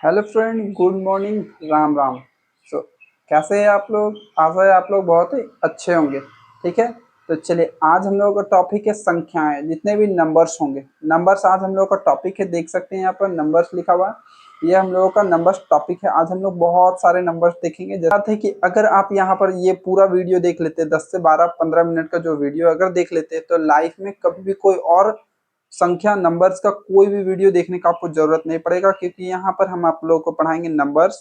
Hello friend, good morning, Ram Ram. So कैसे हैं आप लोग? आशा है आप लोग बहुत ही अच्छे होंगे। ठीक है, तो चलिए आज हम लोगों का टॉपिक है संख्याएं, जितने भी नंबर्स होंगे। नंबर्स आज हम लोगों का टॉपिक है, देख सकते हैं यहाँ पर नंबर्स लिखा हुआ है। ये हम लोगों का नंबर्स टॉपिक है। आज हम लोग बहुत सारे नंबर्स देखेंगे। जैसा थे कि अगर आप यहाँ पर ये पूरा वीडियो देख लेते, 10 से 12-15 मिनट का जो वीडियो अगर देख लेते, तो लाइफ में कभी भी कोई और संख्या नंबर्स का कोई भी वीडियो देखने का आपको जरूरत नहीं पड़ेगा, क्योंकि यहाँ पर हम आप लोगों को पढ़ाएंगे नंबर्स,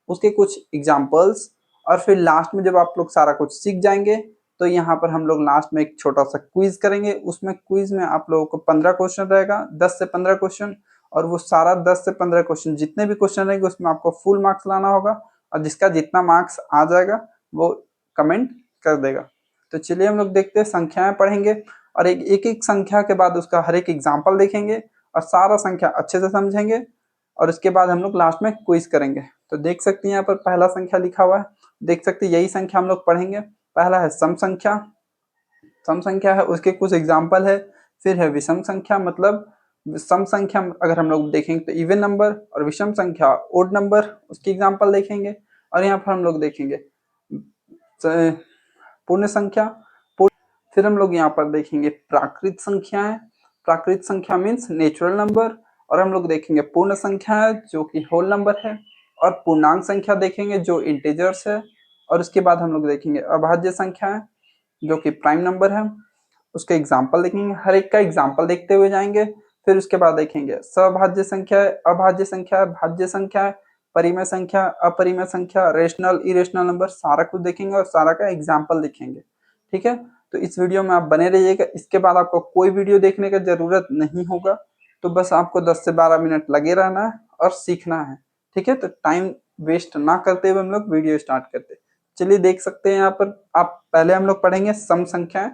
उसके कुछ एग्जाम्पल्स, और फिर लास्ट में जब आप लोग सारा कुछ सीख जाएंगे तो यहाँ पर हम लोग लास्ट में एक छोटा सा क्विज करेंगे। उसमें क्विज में आप लोगों को 15 क्वेश्चन रहेगा, 10 से 15 क्वेश्चन, और वो सारा 10 से 15 क्वेश्चन जितने भी क्वेश्चन रहेंगे उसमें आपको फुल मार्क्स लाना होगा, और जिसका जितना मार्क्स आ जाएगा वो कमेंट कर देगा। तो चलिए हम लोग देखते हैं, संख्याएं पढ़ेंगे और एक एक संख्या के बाद उसका हर एक एग्जाम्पल देखेंगे और सारा संख्या अच्छे से समझेंगे, और उसके बाद हम लोग लास्ट में क्विज करेंगे। तो देख सकते हैं यहाँ पर पहला संख्या लिखा हुआ है, देख सकते हैं यही संख्या हम लोग पढ़ेंगे। पहला है सम संख्या। सम संख्या है, उसके कुछ एग्जाम्पल है। फिर है विषम संख्या, मतलब सम संख्या अगर हम लोग देखेंगे तो इवन नंबर, और विषम संख्या ओड नंबर, उसकी एग्जाम्पल देखेंगे। और यहाँ पर हम लोग देखेंगे पूर्ण संख्या। फिर हम लोग यहाँ पर देखेंगे प्राकृत संख्याएं। प्राकृत संख्या मीन्स नेचुरल नंबर। और हम लोग देखेंगे पूर्ण संख्या है जो कि होल नंबर है। और पूर्णांक संख्या देखेंगे जो इंटीजर्स है। और उसके बाद हम लोग देखेंगे अभाज्य संख्या है जो कि प्राइम नंबर है, उसके एग्जाम्पल देखेंगे। हर एक का एग्जाम्पल देखते हुए जाएंगे। फिर उसके बाद देखेंगे सभाज्य संख्या है, अभाज्य संख्या है, भाज्य संख्या है, परिमेय संख्या, अपरिमेय संख्या, रेशनल इरेशनल नंबर, सारा कुछ देखेंगे और सारा का एग्जाम्पल देखेंगे। ठीक है, तो इस वीडियो में आप बने रहिएगा। इसके बाद आपको कोई वीडियो देखने का जरूरत नहीं होगा, तो बस आपको 10 से 12 मिनट लगे रहना है और सीखना है। ठीक है, तो टाइम वेस्ट ना करते हुए हम लोग वीडियो स्टार्ट करते। चलिए देख सकते हैं यहाँ पर, आप पहले हम लोग पढ़ेंगे सम संख्याएं।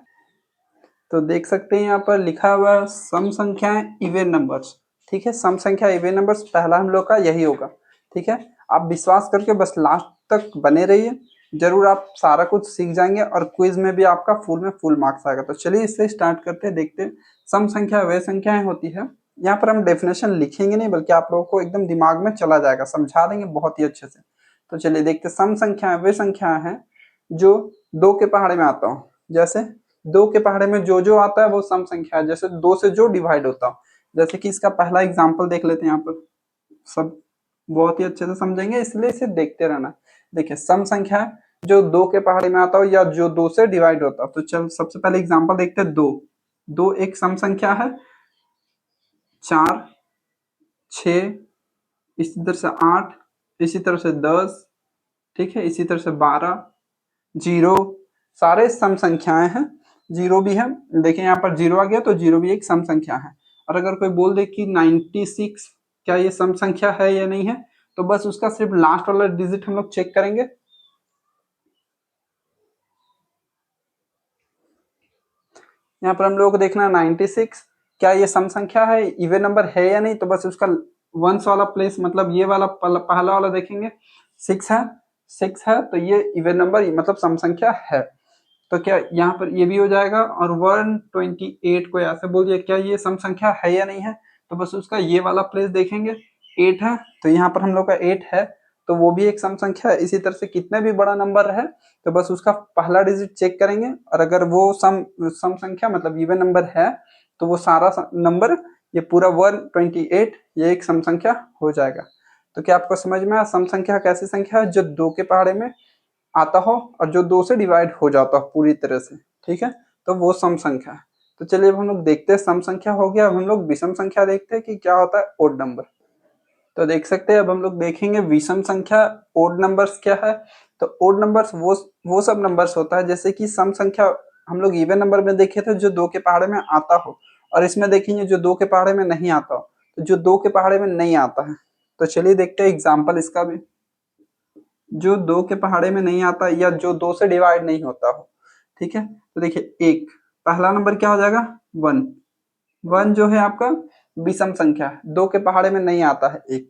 तो देख सकते हैं यहाँ पर लिखा हुआ है सम संख्याएं इवन नंबर्स। ठीक है, सम संख्या इवन नंबर्स पहला हम लोग का यही होगा। ठीक है, आप विश्वास करके बस लास्ट तक बने रहिए, जरूर आप सारा कुछ सीख जाएंगे और क्विज में भी आपका फुल में फुल मार्क्स आएगा। तो चलिए इससे स्टार्ट करते हैं, देखते हैं। सम संख्या वे संख्याएं होती है, यहाँ पर हम डेफिनेशन लिखेंगे नहीं बल्कि आप लोगों को एकदम दिमाग में चला जाएगा, समझा देंगे बहुत ही अच्छे से। तो चलिए देखते हैं, सम संख्या वे संख्या है जो दो के पहाड़े में आता हो। जैसे दो के पहाड़े में जो जो आता है वो सम संख्या है, जैसे दो से जो डिवाइड होता हो। जैसे कि इसका पहला एग्जांपल देख लेते हैं, यहाँ पर सब बहुत ही अच्छे से समझेंगे, इसलिए इसे देखते रहना। देखिए सम संख्या है जो दो के पहाड़े में आता हो या जो दो से डिवाइड होता हो। तो चल सबसे पहले एग्जांपल देखते हैं। दो, दो एक सम संख्या है। चार, छ, इसी तरह से 8, इसी तरह से 10, ठीक है, इसी तरह से 12, जीरो, सारे सम संख्याएं हैं। जीरो भी है, देखिए यहाँ पर जीरो आ गया तो जीरो भी एक सम संख्या है। और अगर कोई बोल दे कि 96 क्या ये सम संख्या है या नहीं है, तो बस उसका सिर्फ लास्ट वाला डिजिट हम लोग चेक करेंगे। यहाँ पर हम लोगों को देखना है 96 क्या ये सम संख्या है, इवन नंबर है या नहीं। तो बस उसका वंस वाला प्लेस, मतलब ये वाला पहला वाला देखेंगे। 6 है, 6 है तो ये इवन नंबर मतलब सम संख्या है। तो क्या यहाँ पर ये भी हो जाएगा। और 128 को ऐसे बोल दिया क्या ये सम संख्या है या नहीं है, तो बस उसका ये वाला प्लेस देखेंगे। 8 है तो यहाँ पर हम लोग का 8 है, तो वो भी एक सम संख्या है। इसी तरह से कितने भी बड़ा नंबर है तो बस उसका पहला डिजिट चेक करेंगे, और अगर वो सम संख्या मतलब इवन नंबर है तो वो सारा नंबर, ये पूरा 128 ये एक सम संख्या हो जाएगा। तो क्या आपको समझ में आया सम संख्या कैसी संख्या है जो दो के पहाड़े में आता हो और जो दो से डिवाइड हो जाता हो पूरी तरह से। ठीक है, तो वो सम संख्या है। तो चलिए अब हम लोग देखते हैं, सम संख्या हो गया। अब हम लोग विषम संख्या देखते हैं कि क्या होता है ओड नंबर। तो देख सकते हैं अब हम लोग देखेंगे विषम संख्या ओड नंबर्स क्या है। तो ओड नंबर्स वो सब नंबर्स होता है, जैसे कि सम संख्या हम लोग इवन नंबर में देखे थे जो दो के पहाड़े में आता हो, और इसमें देखेंगे जो दो के पहाड़े में नहीं आता हो। तो जो दो के पहाड़े में नहीं आता है, तो चलिए देखते हैं एग्जाम्पल इसका भी। जो दो के पहाड़े में नहीं आता या जो दो से डिवाइड नहीं होता हो। ठीक है, तो देखिए एक पहला नंबर क्या हो जाएगा, 1। 1 जो है आपका विषम संख्या है, दो के पहाड़े में नहीं आता है एक।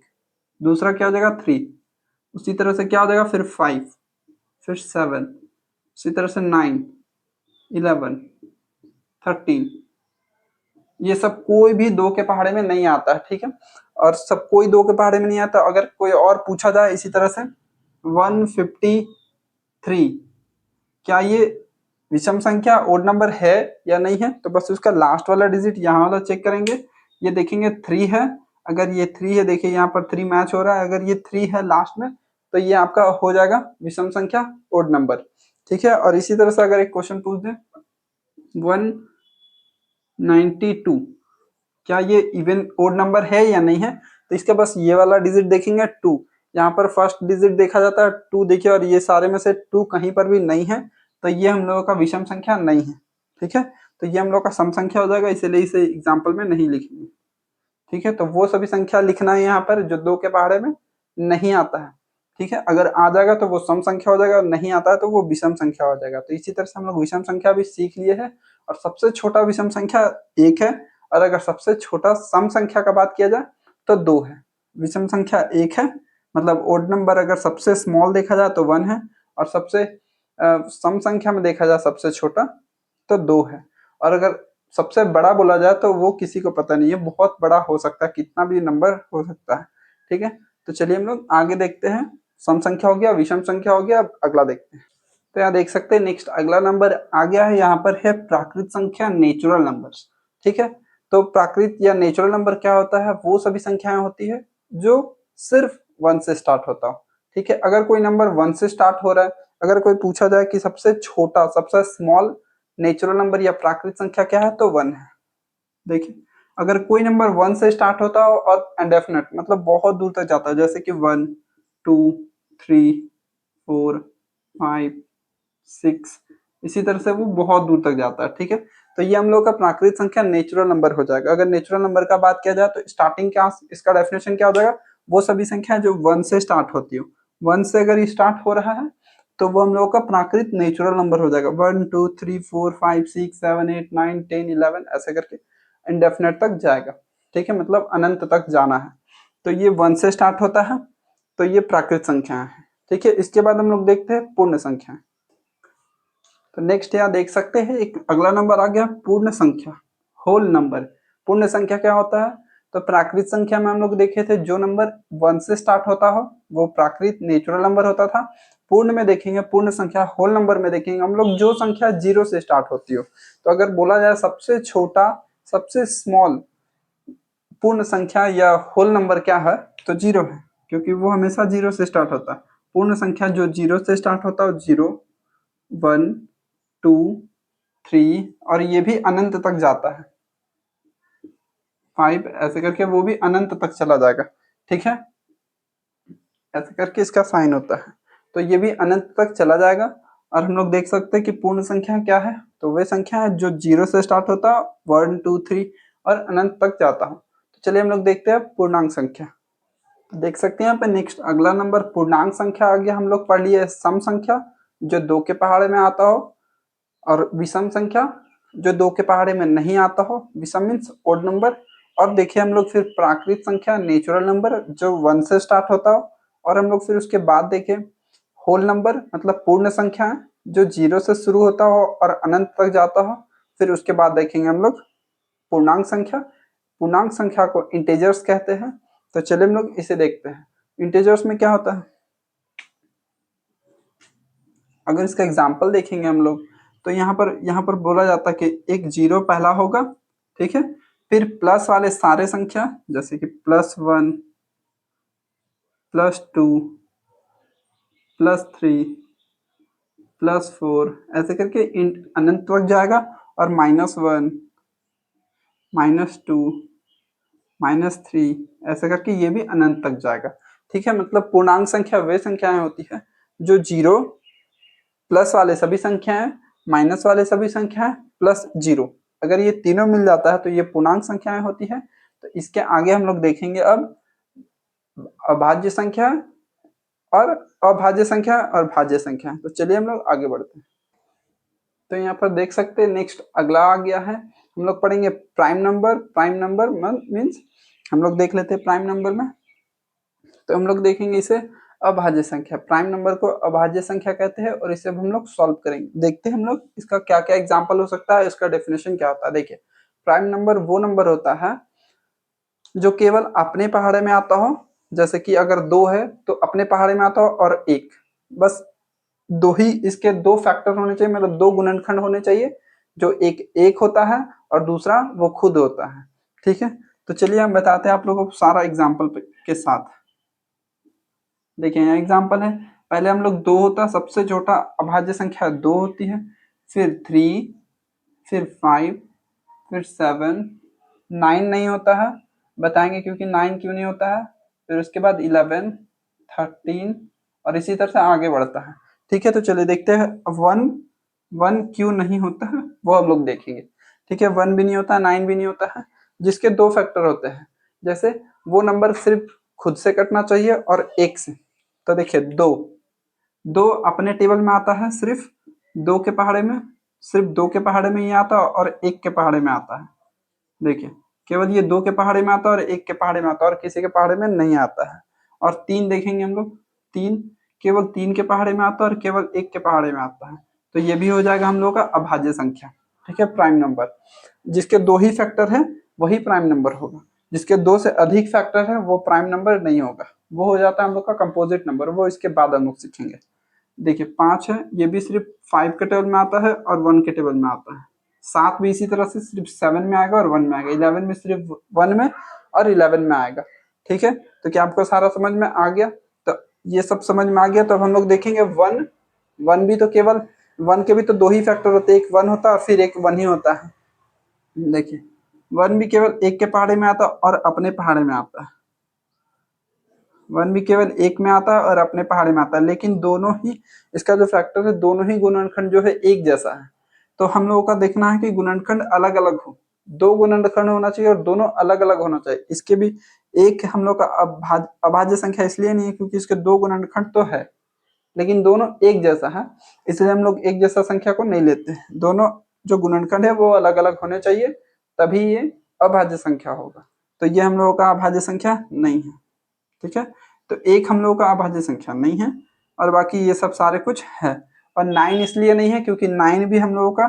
दूसरा क्या हो जाएगा 3, उसी तरह से क्या हो जाएगा फिर 5, फिर 7, उसी तरह से 9, 11, 13, ये सब कोई भी 2 के पहाड़े में नहीं आता है, ठीक है। और सब कोई 2 के पहाड़े में नहीं आता। अगर कोई और पूछा जाए इसी तरह से 153, क्या ये विषम संख्या ओड नंबर है या नहीं है, तो बस उसका लास्ट वाला डिजिट यहाँ वाला चेक करेंगे। ये देखेंगे 3 है, अगर ये 3 है, देखिए यहाँ पर 3 मैच हो रहा है, अगर ये 3 है लास्ट में तो ये आपका हो जाएगा विषम संख्या ओड नंबर, ठीक है। और इसी तरह से अगर एक क्वेश्चन पूछ दे 192, क्या ये इवन ओड नंबर है या नहीं है, तो इसके बस ये वाला डिजिट देखेंगे 2, यहाँ पर फर्स्ट डिजिट देखा जाता है 2, देखिए, और ये सारे में से 2 कहीं पर भी नहीं है, तो ये हम लोगों का विषम संख्या नहीं है, ठीक है। तो ये हम लोग का सम संख्या हो जाएगा, इसलिए इसे एग्जाम्पल में नहीं लिखेंगे, ठीक है। तो वो सभी संख्या लिखना है यहाँ पर जो 2 के पहाड़े में नहीं आता है, ठीक है। अगर आ जाएगा तो वो सम संख्या हो जाएगा, और नहीं आता है तो वो विषम संख्या हो जाएगा। तो इसी तरह से हम लोग विषम संख्या भी सीख लिए हैं। और सबसे छोटा विषम संख्या 1 है, और अगर सबसे छोटा सम संख्या का बात किया जाए तो 2 है। विषम संख्या 1 है, मतलब ओड नंबर अगर सबसे स्मॉल देखा जाए तो 1 है, और सबसे सम संख्या में देखा जाए सबसे छोटा तो 2 है। और अगर सबसे बड़ा बोला जाए तो वो किसी को पता नहीं है, बहुत बड़ा हो सकता है, कितना भी नंबर हो सकता है, ठीक है। तो चलिए हम लोग आगे देखते हैं। सम संख्या हो गया, विषम संख्या हो गया, अब अगला देखते हैं। तो यहाँ देख सकते हैं नेक्स्ट अगला नंबर आ गया है, यहाँ पर है प्राकृत संख्या नेचुरल नंबर्स, ठीक है। तो प्राकृत या नेचुरल नंबर क्या होता है, वो सभी संख्याएं होती है जो सिर्फ 1 से स्टार्ट होता हो, ठीक है। अगर कोई नंबर 1 से स्टार्ट हो रहा है, अगर कोई पूछा जाए कि सबसे छोटा सबसे स्मॉल नेचुरल नंबर या प्राकृत संख्या क्या है, तो 1 है। देखिए, अगर कोई नंबर 1 से स्टार्ट होता हो और इंडेफिनिट मतलब बहुत दूर तक जाता है, जैसे कि 1 2 3 4 5 6, इसी तरह से वो बहुत दूर तक जाता है, ठीक है। तो ये हम लोग का प्राकृत संख्या नेचुरल नंबर हो जाएगा। अगर नेचुरल नंबर का बात किया जाए तो स्टार्टिंग क्या, इसका डेफिनेशन क्या हो जाएगा, वो सभी संख्या जो 1 से स्टार्ट होती हो, 1 से अगर स्टार्ट हो रहा है तो वो हम लोग का प्राकृत नेचुरल नंबर हो जाएगा। 1 2 3 4 5 6 7 8 9 10 11 ऐसे करके इंडेफिनेट तक जाएगा, ठीक है, मतलब अनंत तक जाना है। तो ये 1 से स्टार्ट होता है, तो ये प्राकृत संख्या है, ठीक है। इसके बाद हम लोग देखते हैं पूर्ण संख्या। तो नेक्स्ट यहाँ देख सकते हैं एक अगला नंबर आ गया पूर्ण संख्या, होल नंबर। पूर्ण संख्या क्या होता है, तो प्राकृत संख्या में हम लोग देखे थे जो नंबर 1 से स्टार्ट होता हो वो प्राकृत नेचुरल नंबर होता था। पूर्ण में देखेंगे, पूर्ण संख्या होल नंबर में देखेंगे हम लोग जो संख्या 0 से स्टार्ट होती हो। तो अगर बोला जाए सबसे छोटा सबसे स्मॉल पूर्ण संख्या या होल नंबर क्या है, तो 0 है, क्योंकि वो हमेशा 0 से स्टार्ट होता है। पूर्ण संख्या जो 0 से स्टार्ट होता है, 0 1 2 3, और ये भी अनंत तक जाता है, 5 ऐसे करके वो भी अनंत तक चला जाएगा, ठीक है। ऐसे करके इसका साइन होता है, तो ये भी अनंत तक चला जाएगा। और हम लोग देख सकते हैं कि पूर्ण संख्या क्या है, तो वे संख्या है जो 0 से स्टार्ट होता है, 1 2 3 और अनंत तक जाता हो। तो चलिए हम लोग देखते हैं पूर्णांक संख्या। देख सकते हैं यहाँ पे नेक्स्ट अगला नंबर पूर्णांक संख्या आ गया। हम लोग पढ़ लिए सम संख्या जो 2 के पहाड़े में आता हो, और विषम संख्या जो 2 के पहाड़े में नहीं आता हो, विषम मीन्स ओड नंबर। और देखिए हम लोग फिर प्राकृत संख्या नेचुरल नंबर जो 1 से स्टार्ट होता हो, और हम लोग फिर उसके बाद देखे होल नंबर मतलब पूर्ण संख्या जो 0 से शुरू होता हो और अनंत तक जाता हो। फिर उसके बाद देखेंगे हम लोग पूर्णांक संख्या। पूर्णांक संख्या को इंटेजर्स कहते हैं। तो चलिए हम लोग इसे देखते हैं। इंटेजर्स में क्या होता है, अगर इसका एग्जाम्पल देखेंगे हम लोग तो यहाँ पर बोला जाता है कि एक 0 पहला होगा, ठीक है। फिर प्लस वाले सारे संख्या जैसे कि +1 +2 +3 +4 ऐसे करके अनंत तक जाएगा। और -1 -2 -3 ऐसे करके ये भी अनंत तक जाएगा, ठीक है। मतलब पूर्णांक संख्या वे संख्याएं होती है जो 0 प्लस वाले सभी संख्याएं, माइनस वाले सभी संख्याएं, +0, अगर ये तीनों मिल जाता है तो ये पूर्णांक संख्याएं होती है। तो इसके आगे हम लोग देखेंगे अब अभाज्य संख्या और अभाज्य संख्या और भाज्य संख्या। तो चलिए हम लोग आगे बढ़ते हैं। तो यहाँ पर देख सकते हैं नेक्स्ट अगला आ गया है, हम लोग पढ़ेंगे prime number. Prime number means हम लोग देख लेते हैं प्राइम नंबर में, तो हम लोग देखेंगे इसे अभाज्य संख्या। प्राइम नंबर को अभाज्य संख्या कहते हैं, और इसे हम लोग सॉल्व करेंगे। देखते हैं हम लोग इसका क्या क्या एग्जांपल हो सकता है, इसका डेफिनेशन क्या होता है। देखिए प्राइम नंबर वो नंबर होता है जो केवल अपने पहाड़े में आता हो, जैसे कि अगर 2 है तो अपने पहाड़े में आता हो, और 1, बस 2 ही इसके 2 फैक्टर होने चाहिए, मतलब 2 गुणनखंड होने चाहिए, जो एक 1 होता है और दूसरा वो खुद होता है। ठीक है, तो चलिए हम बताते हैं आप लोगों को सारा एग्जाम्पल के साथ। देखिए यहाँ एग्जाम्पल है, पहले हम लोग 2 होता है, सबसे छोटा अभाज्य संख्या 2 होती है, फिर 3, फिर 5, फिर 7, 9 नहीं होता है, बताएंगे क्योंकि 9 क्यों नहीं होता है, फिर उसके बाद 11, 13 और इसी तरह से आगे बढ़ता है। ठीक है, तो चलिए देखते हैं 1 क्यों नहीं होता है वो हम लोग देखेंगे। ठीक है, 1 भी नहीं होता, 9 भी नहीं होता है, जिसके 2 फैक्टर होते हैं, जैसे वो नंबर सिर्फ खुद से कटना चाहिए और 1 से। तो देखिए 2 अपने टेबल में आता है, सिर्फ 2 के पहाड़े में, सिर्फ 2 के पहाड़े में ये आता है और 1 के पहाड़े में आता है। देखिए केवल ये 2 के पहाड़े में आता है और 1 के पहाड़े में आता है और किसी के पहाड़े में नहीं आता है। और 3 देखेंगे हम लोग, 3 केवल 3 के पहाड़े में आता है और केवल 1 के पहाड़े में आता है, तो ये भी हो जाएगा हम लोग का अभाज्य संख्या। ठीक है, प्राइम नंबर जिसके 2 ही फैक्टर है वही प्राइम नंबर होगा, जिसके 2 से अधिक फैक्टर है वो प्राइम नंबर नहीं होगा, वो हो जाता है हम लोग का कंपोजिट नंबर, वो इसके बाद हम लोग सीखेंगे। देखिए 5 है, ये भी सिर्फ 5 के टेबल में आता है और 1 के टेबल में आता है। 7 भी इसी तरह से सिर्फ 7 में आएगा और 1 में आएगा। 11 भी सिर्फ 1 में और 11 में आएगा। ठीक है, तो क्या आपको सारा समझ में आ गया? तो ये सब समझ में आ गया, तो अब हम लोग देखेंगे 1 भी तो केवल 1 के भी तो 2 ही फैक्टर होते हैं, एक 1 होता है और फिर एक 1 ही होता है। देखिए 1 भी केवल 1 के पहाड़े में आता है और अपने पहाड़े में आता है, 1 भी केवल 1 में आता है और अपने पहाड़े में आता है, लेकिन दोनों ही इसका जो फैक्टर है, दोनों ही गुणनखंड जो है एक जैसा है। तो हम लोगों का देखना है कि गुणनखंड अलग अलग हो, 2 गुणनखंड होना चाहिए और दोनों अलग अलग होना चाहिए। इसके भी एक हम लोग का अभाज्य संख्या इसलिए नहीं है क्योंकि इसके 2 गुणनखंड तो है लेकिन दोनों एक जैसा है, इसलिए हम लोग एक जैसा संख्या को नहीं लेते। दोनों जो गुणनखंड है वो अलग अलग होने चाहिए, तभी ये अभाज्य संख्या होगा। तो ये हम लोगों का अभाज्य संख्या नहीं है। ठीक है, तो एक हम लोगों का अभाज्य संख्या नहीं है और बाकी ये सब सारे कुछ है। और 9 इसलिए नहीं है क्योंकि 9 भी हम लोगों का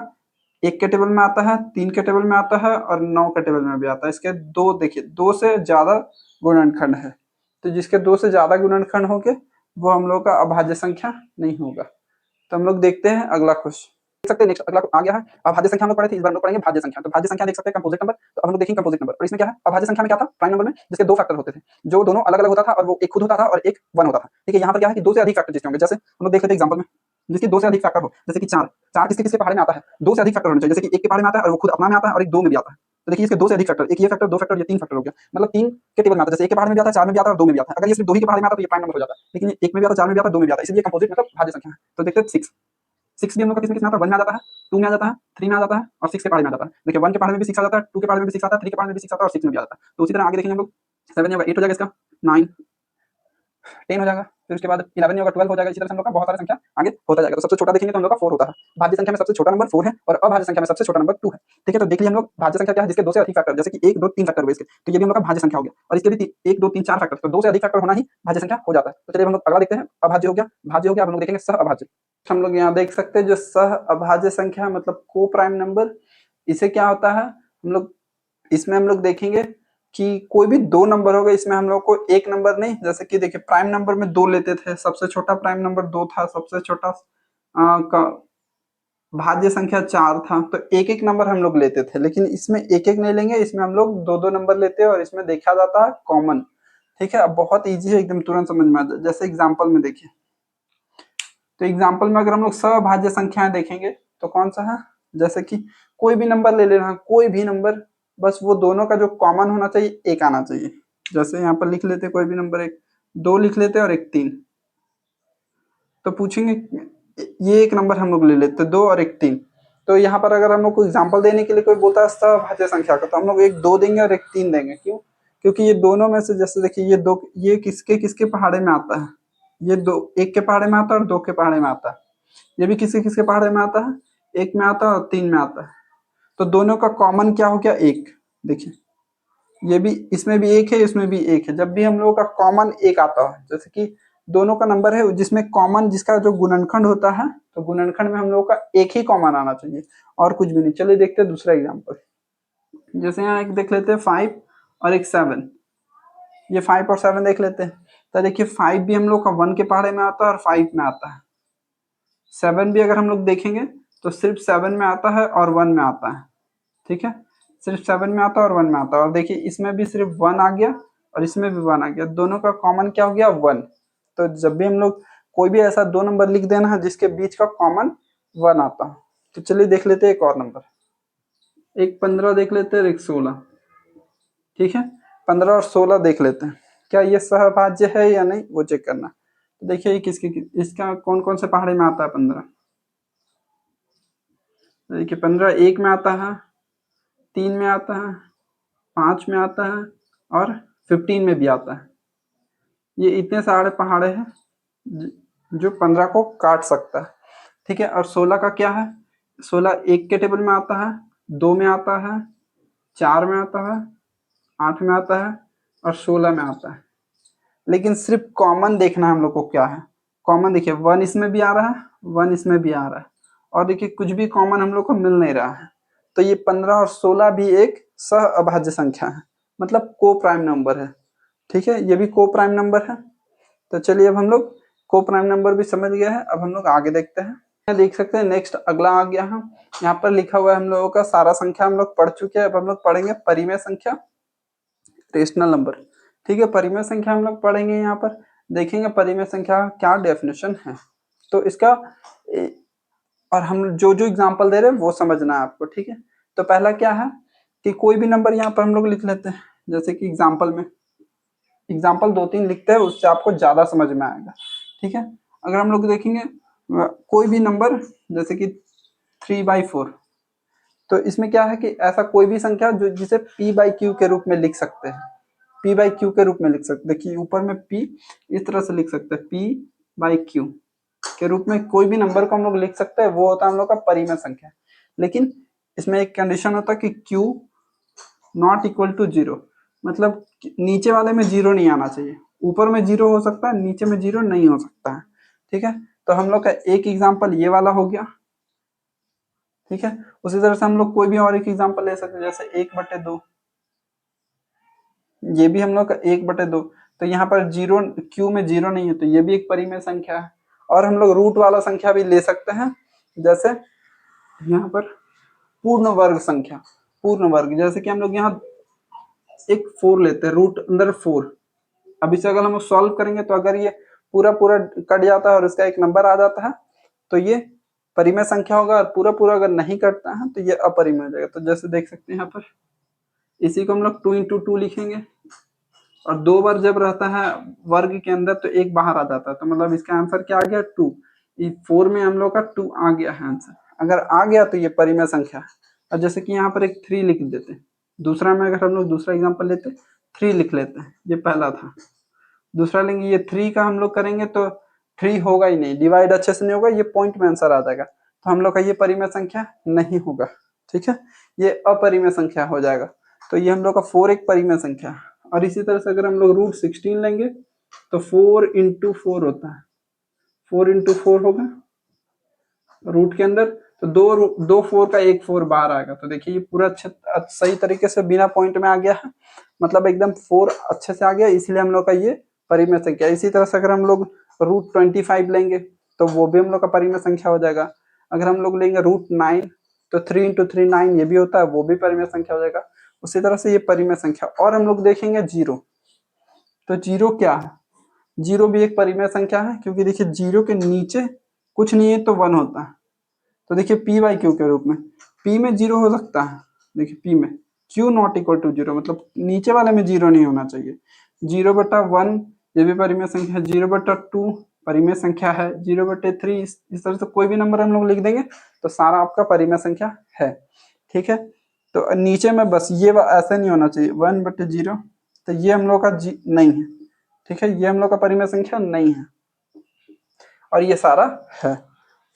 1 के टेबल में आता है, 3 के टेबल में आता है और 9 के टेबल में भी आता है। इसके 2 देखिए 2 से ज्यादा गुणनखंड है, तो जिसके 2 से ज्यादा गुणनखंड होंगे वो हम लोग का अभाज्य संख्या नहीं होगा। तो हम लोग देखते हैं अगला क्वेश्चन, देख सकते हैं नेक्स्ट अगला आ गया है। अभाज्य संख्या हम लोग पढ़े थे, इस बार हम लोग पढ़ेंगे भाज्य संख्या। तो भाज्य संख्या देख सकते हैं कंपोजिट नंबर, तो हम लोग देखेंगे कंपोजिट नंबर। और इसमें क्या है, अभाज्य संख्या में क्या था, प्राइम नंबर में जिसके 2 फैक्टर होते थे, जो दोनों अलग अलग होता था और वो एक खुद होता था और एक 1 होता था। ठीक है, यहाँ पर क्या है कि 2 से अधिक फैक्टर जिसके होंगे, जैसे हम लोग देख लेते हैं एग्जांपल में, जिसके 2 से अधिक फैक्टर हो, जैसे कि 4 किसके किसके पहाड़े में आता है, 2 से अधिक फैक्टर होने चाहिए, जैसे कि 1 के पहाड़े में आता है और वो खुद अपना में आता है और एक 2 में भी आता है। तो देखिए इसके 2 से अधिक फैक्टर, एक ये फैक्टर, 2 फैक्टर, ये 3 फैक्टर हो गया, मतलब 3 के टेबल में आता है, जैसे 1 के पहाड़े में भी आता है, 4 में भी आता है और 2 में भी आता है। अगर ये सिर्फ 2 ही के पहाड़े में आता तो ये प्राइम नंबर हो जाता है, लेकिन ये 1 में भी आता है, 4 में भी आता है, 2 में भी आता है, इसलिए कंपोजिट मतलब भाज्य संख्या है। तो देखते हैं 6 भी हम लोग का किसमें किसमें आता है, 1 में आ जाता है, 2 में आ जाता है, 3 में आ जाता है और 6 के पहाड़े में आ जाता है। देखिए 1 के पहाड़े में भी 6 आ जाता है, 2 के पहाड़े में भी 6 आता है, 3 के पहाड़े में भी 6 आता है और 6 में भी आ जाता है। तो उसी तरह आगे देखेंगे हम लोग, 7 होगा 8 हो जाएगा, इसका 9 10 हो जाएगा, फिर उसके बाद 11 नहीं होगा 12 हो जाएगा। इसी तरह से हम लोग का बहुत सारा संख्या आगे होता जाएगा। तो सबसे छोटा देखेंगे तो हम लोग का 4 होता है। भाज्य संख्या में सबसे छोटा नंबर 4 है और अभाज्य संख्या में सबसे छोटा नंबर 2 है। ठीक है, तो देख लिए हम लोग भाज्य संख्या क्या है, जिसके 2 से अधिक फैक्टर, जैसे कि 1 2 3 फैक्टर हुए इसके, तो ये भी हम लोग का भाज्य संख्या हो गया। और इसके भी 1 2 3 4 फैक्टर, तो 2 से अधिक फैक्टर होना ही भाज्य संख्या हो जाता है। तो चलिए हम लोग अगला देखते हैं, अभाज्य हो गया, भाज्य हो गया, अब हम लोग देखेंगे सह अभाज्य। हम लोग यहाँ देख सकते हैं जो सह अभाज्य संख्या मतलब को प्राइम नंबर, इसे क्या होता है, हम लोग इसमें हम लोग देखेंगे कि कोई भी 2 नंबर होगा, इसमें हम लोग को एक नंबर नहीं, जैसे कि देखिए प्राइम नंबर में 2 लेते थे, सबसे छोटा प्राइम नंबर 2 था, सबसे छोटा का भाज्य संख्या 4 था, तो एक एक नंबर हम लोग लेते थे। लेकिन इसमें एक एक नहीं लेंगे, इसमें हम लोग 2 2 नंबर लेते हैं और इसमें देखा जाता है कॉमन। ठीक है, अब बहुत ईजी है, एकदम तुरंत समझ में आ जाए। जैसे एग्जाम्पल में देखिए, तो एग्जाम्पल में अगर हम लोग सभाज्य संख्याएं देखेंगे तो कौन सा है, जैसे कि कोई भी नंबर ले लेना, कोई भी नंबर, बस वो दोनों का जो कॉमन होना चाहिए एक आना चाहिए। जैसे यहाँ पर लिख लेते कोई भी नंबर, एक 2 लिख लेते और एक 3, तो पूछेंगे ये एक नंबर हम लोग ले लेते 2 और एक 3। तो यहाँ पर अगर हम लोग को एग्जाम्पल देने के लिए कोई बोलता है सभाज्य संख्या का, तो हम लोग एक 2 देंगे और एक 3 देंगे। क्यों? क्योंकि ये दोनों में से, जैसे देखिए ये 2, ये किसके किसके पहाड़े में आता है, ये 2 1 के पहाड़े में आता है और 2 के पहाड़े में आता है। ये भी किसके किसके पहाड़े में आता है, 1 में आता है और 3 में आता है। तो दोनों का कॉमन क्या हो गया, 1। देखिए ये भी, इसमें भी 1 है, इसमें भी 1 है। जब भी हम लोगों का कॉमन 1 आता है, जैसे कि दोनों का नंबर है जिसमें कॉमन, जिसका जो गुणनखंड होता है, तो गुणनखंड में हम लोगों का एक ही कॉमन आना चाहिए और कुछ भी नहीं। चलिए देखते हैं दूसरा एग्जाम्पल। जैसे यहाँ एक देख लेते हैं 5 और एक 7, ये 5 और 7 देख लेते हैं। तो देखिए 5 भी हम लोग का 1 के पहाड़े में आता है और 5 में आता है। 7 भी अगर हम लोग देखेंगे तो सिर्फ 7 में आता है और 1 में आता है। ठीक है, सिर्फ 7 में आता है और 1 में आता है। और देखिए इसमें भी सिर्फ 1 आ गया और इसमें भी 1 आ गया, दोनों का कॉमन क्या हो गया 1। तो जब भी हम लोग कोई भी ऐसा दो नंबर लिख देना है जिसके बीच का कॉमन 1 आता है। तो चलिए देख लेते हैं एक और नंबर, एक 15 देख लेते हैं, एक 16। ठीक है, 15 और 16 देख लेते हैं, क्या ये सहभाज्य है या नहीं वो चेक करना। तो देखिए किसके, इसका कौन कौन से पहाड़े में आता है 15। देखिए 15 1 में आता है, 3 में आता है, 5 में आता है और 15 में भी आता है। ये इतने सारे पहाड़े हैं जो 15 को काट सकता है। ठीक है, और 16 का क्या है, 16 1 के टेबल में आता है, 2 में आता है, 4 में आता है, 8 में आता है और 16 में आता है। लेकिन सिर्फ कॉमन देखना हम लोग को क्या है। कॉमन देखिए 1 इसमें भी आ रहा है, 1 इसमें भी आ रहा है, और देखिए कुछ भी कॉमन हम लोग को मिल नहीं रहा है। तो ये 15 और 16 भी एक सह अभाज्य संख्या है, मतलब को प्राइम नंबर है। ठीक है, ये भी को प्राइम नंबर है। तो चलिए अब हम लोग को प्राइम नंबर भी समझ गए हैं, अब हम लोग आगे देखते हैं। देख सकते हैं नेक्स्ट अगला आ गया है, यहाँ पर लिखा हुआ है हम लोगों का सारा संख्या हम लोग पढ़ चुके हैं। अब हम लोग पढ़ेंगे परिमेय संख्या, रेशनल नंबर। ठीक है, परिमेय संख्या हम लोग पढ़ेंगे, यहाँ पर देखेंगे परिमेय संख्या क्या डेफिनेशन है। तो इसका और हम जो जो एग्जांपल दे रहे हैं वो समझना है आपको। ठीक है, तो पहला क्या है कि कोई भी नंबर यहाँ पर हम लोग लिख लेते हैं, जैसे कि एग्जांपल में एग्जाम्पल 2-3 लिखते हैं, उससे आपको ज्यादा समझ में आएगा। ठीक है, अगर हम लोग देखेंगे कोई भी नंबर जैसे कि 3/4, तो इसमें क्या है कि ऐसा कोई भी संख्या जो जिसे p/q के रूप में लिख सकते हैं, p/q के रूप में लिख सकते हैं। देखिए ऊपर में p इस तरह से लिख सकते हैं, p/q के रूप में कोई भी नंबर को हम लोग लिख सकते हैं, वो होता है हम लोग का परिमेय संख्या। लेकिन इसमें एक कंडीशन होता है कि q नॉट इक्वल टू 0, मतलब नीचे वाले में 0 नहीं आना चाहिए। ऊपर में 0 हो सकता है, नीचे में 0 नहीं हो सकता है। ठीक है, तो हम लोग का एक एग्जाम्पल ये वाला हो गया। ठीक है, उसी तरह से हम लोग कोई भी और एक एग्जाम्पल ले सकते हैं, जैसे 1/2, ये भी हम लोग का 1/2। तो यहाँ पर 0, क्यू में 0 नहीं है, तो ये भी एक परिमेय संख्या है। और हम लोग रूट वाला संख्या भी ले सकते हैं, जैसे यहाँ पर पूर्ण वर्ग संख्या, पूर्ण वर्ग, जैसे कि हम लोग यहाँ एक 4 लेते हैं, रूट अंदर 4। अब इसे अगर हम सॉल्व करेंगे तो अगर ये पूरा पूरा कट जाता है और इसका एक नंबर आ जाता है तो ये परिमेय संख्या होगा, और पूरा पूरा अगर नहीं कटता है तो ये अपरिमेय हो जाएगा। तो जैसे देख सकते हैं यहाँ पर, इसी को हम लोग 2 × 2 लिखेंगे, और 2 बार जब रहता है वर्ग के अंदर तो एक बाहर आ जाता है, तो मतलब इसका आंसर क्या आ गया 2। 4 में हम लोग का 2 आ गया है आंसर। अगर आ गया तो ये परिमेय संख्या है। और जैसे कि यहाँ पर एक 3 लिख देते हैं, दूसरा में अगर हम लोग दूसरा एग्जाम्पल लेते 3 लिख लेते हैं, ये पहला था। दूसरा लेंगे, ये 3 का हम लोग करेंगे तो 3 होगा ही नहीं, डिवाइड अच्छे से नहीं होगा, ये पॉइंट में आंसर आ जाएगा, तो हम लोग का ये परिमेय संख्या नहीं होगा। ठीक है, ये अपरिमेय संख्या हो जाएगा। तो ये हम लोग का 4 एक परिमेय संख्या है। और इसी तरह से अगर हम लोग √16 लेंगे तो 4 × 4 होता है, 4 × 4 होगा रूट के अंदर, तो दो 4 का एक 4 बाहर आएगा। तो देखिए ये पूरा सही तरीके से बिना पॉइंट में आ गया है, मतलब एकदम 4 अच्छे से आ गया, इसलिए हम लोग का ये परिमेय संख्या। इसी तरह से अगर हम लोग √25 लेंगे तो वो भी हम लोग का परिमेय संख्या हो जाएगा। अगर हम लोग लेंगे √9 तो 3 × 3 9 ये भी होता है, वो भी परिमेय संख्या हो जाएगा। उसी तरह से ये परिमेय संख्या। और हम लोग देखेंगे 0, तो 0 क्या है, 0 भी एक परिमेय संख्या है, क्योंकि देखिए 0 के नीचे कुछ नहीं है तो 1 होता है। तो देखिए p/q के रूप में p में 0 हो सकता है, देखिए p में q नॉट इक्वल टू 0, मतलब नीचे वाले में 0 नहीं होना चाहिए। 0/1 ये भी परिमेय संख्या है, 0/2 परिमेय संख्या है, 0/3 इस तरह से कोई भी नंबर हम लोग लिख देंगे तो सारा आपका परिमेय संख्या है। ठीक है, तो नीचे में बस ये ऐसे नहीं होना चाहिए 1/0, तो ये हम लोग का नहीं है। ठीक है, ये हम लोग का परिमेय संख्या नहीं है, और ये सारा है।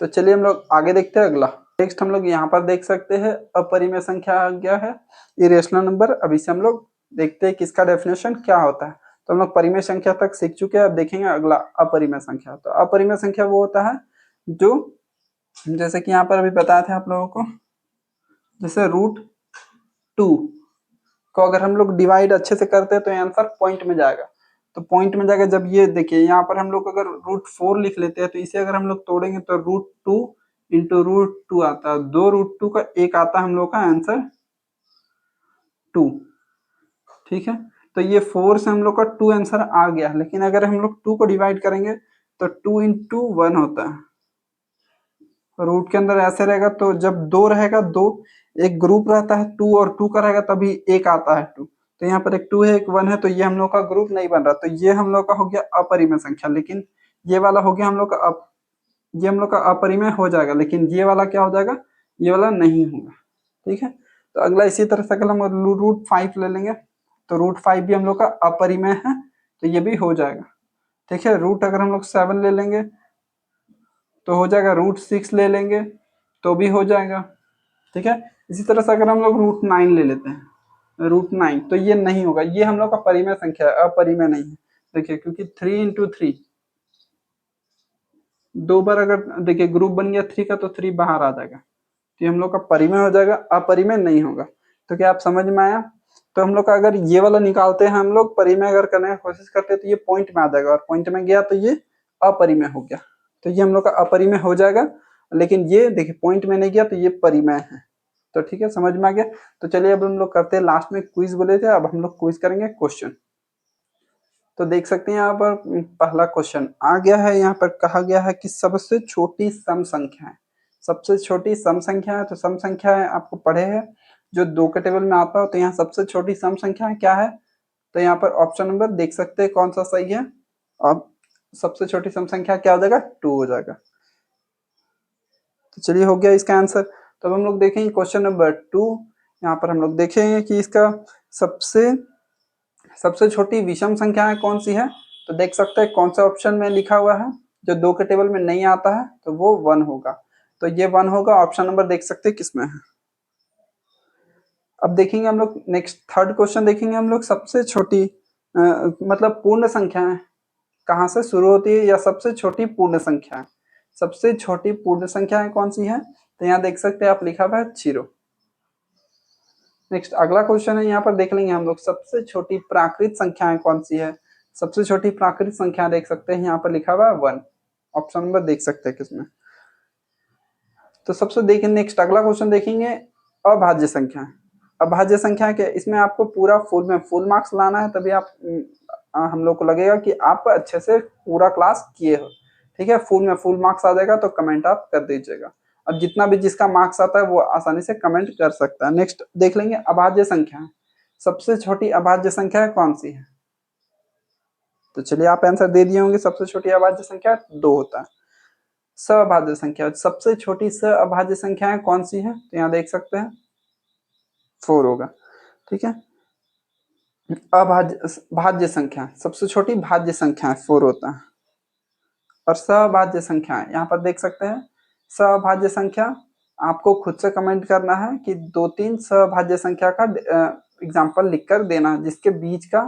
तो चलिए हम लोग आगे देखते हैं अगला। नेक्स्ट हम लोग यहाँ पर देख सकते हैं अपरिमेय संख्या क्या है, इरेशनल नंबर। अब इसे हम लोग देखते हैं कि इसका डेफिनेशन क्या होता है। तो हम लोग परिमेय संख्या तक सीख चुके हैं, अब देखेंगे अगला अपरिमेय संख्या। तो अपरिमेय संख्या वो होता है जो, जैसे कि यहाँ पर अभी बताया था आप लोगों को, जैसे √2 को अगर हम लोग डिवाइड अच्छे से करते हैं तो आंसर पॉइंट में जाएगा। तो पॉइंट में जाएगा जब ये देखिए यहाँ पर हम लोग अगर √4 लिख लेते हैं तो इसे अगर हम लोग तोड़ेंगे तो √2 इंटू √2 आता है, 2 √2 का एक आता है हम लोग का आंसर 2। ठीक है, तो ये 4 से हम लोग का 2 आंसर आ गया। लेकिन अगर हम लोग 2 को डिवाइड करेंगे तो 2 इंटू 1 होता है, रूट के अंदर ऐसे रहेगा। तो जब 2 रहेगा, 2 एक ग्रुप रहता है 2 और 2 का रहेगा तभी एक आता है 2। तो यहाँ पर एक 2 है एक 1 है, तो ये हम लोग का ग्रुप नहीं बन रहा। तो ये हम लोग का हो गया अपरिमेय संख्या। लेकिन ये वाला हो गया हम लोग का ये हम लोग का अपरिमेय हो जाएगा, लेकिन ये वाला क्या हो जाएगा, ये वाला नहीं होगा। ठीक है, तो अगला इसी तरह से अगर हम √5 ले लेंगे तो √5 भी हम लोग का अपरिमेय है, तो ये भी हो जाएगा। ठीक है, रूट अगर हम लोग 7 ले लेंगे तो हो जाएगा, √6 ले लेंगे तो भी हो जाएगा। ठीक है, इसी तरह से अगर हम लोग √9 ले लेते हैं, √9 तो ये नहीं होगा, ये हम लोग का परिमेय संख्या है, अपरिमेय नहीं है। देखिए क्योंकि 3 इंटू 3 दो बार अगर देखिए ग्रुप बन गया 3 का तो 3 बाहर आ जाएगा, तो हम लोग का परिमेय हो जाएगा, अपरिमेय नहीं होगा। तो क्या आप समझ में आया? तो हम लोग का अगर ये वाला निकालते हैं, हम लोग परिमेय अगर करने की कोशिश करते हैं तो ये पॉइंट में आ जाएगा, और पॉइंट में गया तो ये अपरिमेय हो गया। तो ये हम लोग का अपरिमेय हो जाएगा, लेकिन ये देखिए पॉइंट में नहीं गया तो ये परिमेय है। तो ठीक है, समझ में आ गया। तो चलिए अब हम लोग करते हैं, लास्ट में क्विज बोले थे, अब हम लोग क्विज करेंगे क्वेश्चन। तो देख सकते हैं यहाँ पर पहला क्वेश्चन आ गया है। यहाँ पर कहा गया है कि सबसे छोटी सम संख्या है, सबसे छोटी सम संख्या है। तो सम संख्या है आपको पढ़े हैं, जो 2 के टेबल में आता हो। तो यहाँ सबसे छोटी सम संख्या क्या है? तो यहाँ पर ऑप्शन नंबर देख सकते हैं कौन सा सही है। अब सबसे छोटी सम संख्या क्या हो जाएगा, 2 हो जाएगा। तो चलिए हो गया इसका आंसर। तो अब हम लोग देखेंगे क्वेश्चन नंबर 2। यहाँ पर हम लोग देखेंगे कि इसका सबसे छोटी विषम संख्या कौन सी है। तो देख सकते हैं कौन सा ऑप्शन में लिखा हुआ है, जो 2 के टेबल में नहीं आता है, तो वो 1 होगा। तो ये 1 होगा, ऑप्शन नंबर देख सकते हैं किसमें है। अब देखेंगे हम लोग नेक्स्ट थर्ड क्वेश्चन देखेंगे हम लोग, सबसे छोटी मतलब पूर्ण संख्या कहाँ से शुरू होती है, या सबसे छोटी पूर्ण संख्या है। सबसे छोटी पूर्ण संख्या कौन सी है? तो यहाँ देख सकते हैं आप, लिखा हुआ है 0। नेक्स्ट अगला क्वेश्चन है, यहाँ पर देख लेंगे हम लोग सबसे छोटी प्राकृत संख्याएं कौन सी है। सबसे छोटी प्राकृत संख्या देख सकते हैं यहाँ पर लिखा हुआ है 1। ऑप्शन नंबर देख सकते हैं किसमें। तो सबसे देखें नेक्स्ट अगला क्वेश्चन देखेंगे, अभाज्य संख्या। अभाज्य संख्या क्या, इसमें आपको पूरा फुल मार्क्स लाना है, तभी आप हम लोग को लगेगा कि आप अच्छे से पूरा क्लास किए हो। ठीक है, फुल मार्क्स आ जाएगा तो कमेंट आप कर दीजिएगा। अब जितना भी जिसका मार्क्स आता है वो आसानी से कमेंट कर सकता है। नेक्स्ट देख लेंगे अभाज्य संख्या। सबसे छोटी अभाज्य संख्या कौन सी है? तो चलिए आप आंसर दे दिए होंगे, सबसे छोटी अभाज्य संख्या 2 होता है। सअभाज्य संख्या, सबसे छोटी सअभाज्य संख्या कौन सी है? तो यहाँ देख सकते हैं 4 होगा। ठीक है, भाज्य संख्या, सबसे छोटी भाज्य संख्या 4 होता है। और सभाज्य संख्या यहाँ पर देख सकते हैं, सभाज्य संख्या आपको खुद से कमेंट करना है कि 2-3 सभाज्य संख्या का एग्जाम्पल लिखकर देना, जिसके बीच का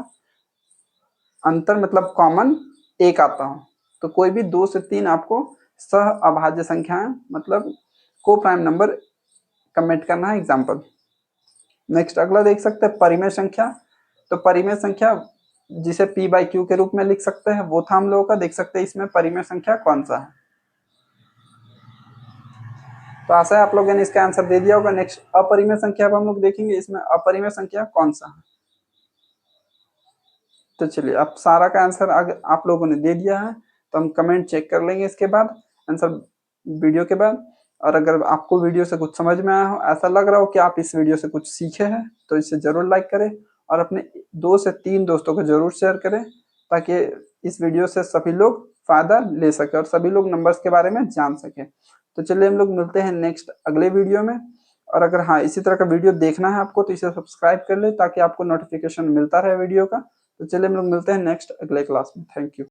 अंतर मतलब कॉमन 1 आता हो। तो कोई भी 2 से 3 आपको सह अभाज्य संख्याएं मतलब को प्राइम नंबर कमेंट करना है एग्जाम्पल। नेक्स्ट अगला देख सकते हैं परिमेय संख्या। तो परिमेय संख्या जिसे p/q के रूप में लिख सकते हैं, वो था हम लोगों का। देख सकते हैं इसमें परिमेय संख्या कौन सा है। तो आशा है आप लोगों ने इसका आंसर दे दिया होगा। नेक्स्ट अपरिमेय संख्या हम लोग देखेंगे, इसमें अपरिमेय संख्या कौन सा है। तो चलिए अब सारा का आंसर आप लोगों ने दे दिया है, तो हम कमेंट चेक कर लेंगे इसके बाद आंसर वीडियो के बाद। और अगर आपको वीडियो से कुछ समझ में आया हो, ऐसा लग रहा हो कि आप इस वीडियो से कुछ सीखे हैं, तो इसे जरूर लाइक करें और अपने 2 से 3 दोस्तों को जरूर शेयर करें, ताकि इस वीडियो से सभी लोग फायदा ले सके और सभी लोग नंबर्स के बारे में जान सके। तो चलिए हम लोग मिलते हैं नेक्स्ट अगले वीडियो में। और अगर हाँ इसी तरह का वीडियो देखना है आपको, तो इसे सब्सक्राइब कर ले ताकि आपको नोटिफिकेशन मिलता रहे वीडियो का। तो चलिए हम लोग मिलते हैं नेक्स्ट अगले क्लास में। Thank you.